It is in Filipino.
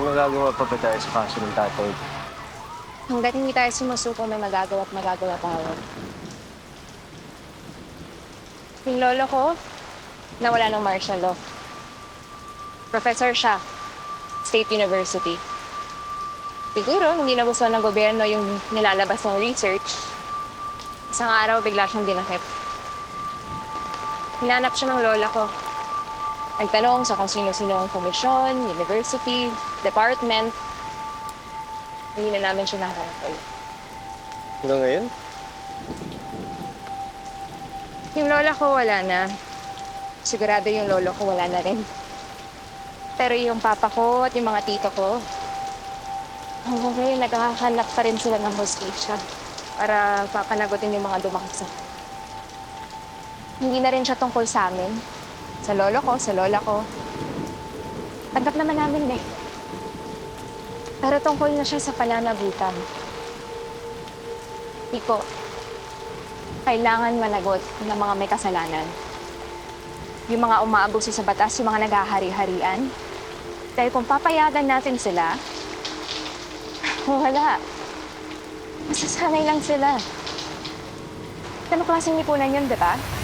May magagawa pa ba tayo sa kaso ng tatay? Hangga't hindi tayo sumusuko, may magagawa at magagawa tayo. Yung lolo ko, nawala ng martial law. Professor siya, State University. Siguro, hindi nagustuhan ng gobyerno yung nilalabas ng research. Isang araw, bigla siyang dinakip. Hinanap siya ng lola ko. Nagtanong sa kung sino-sino ang komisyon, university, department. Hindi na namin siya nahanap ulit. Hanggang ngayon? Yung lola ko, wala na. Sigurado yung lolo ko, wala na rin. Pero yung papa ko at yung mga tito ko, hanggang ngayon naghahanap pa rin sila ng hostisya para papanagutin yung mga dumaksa. Hindi na rin siya tungkol sa amin. Sa lolo ko, sa lola ko. Tanggap naman namin eh. Pero tungkol na siya sa pananagutan. Iko, kailangan managot ng mga may kasalanan. Yung mga umaabuso sa batas, yung mga naghahari-harian. Dahil kung papayagan natin sila, wala. Masasanay lang sila. Anong klaseng lipunan yun, di ba?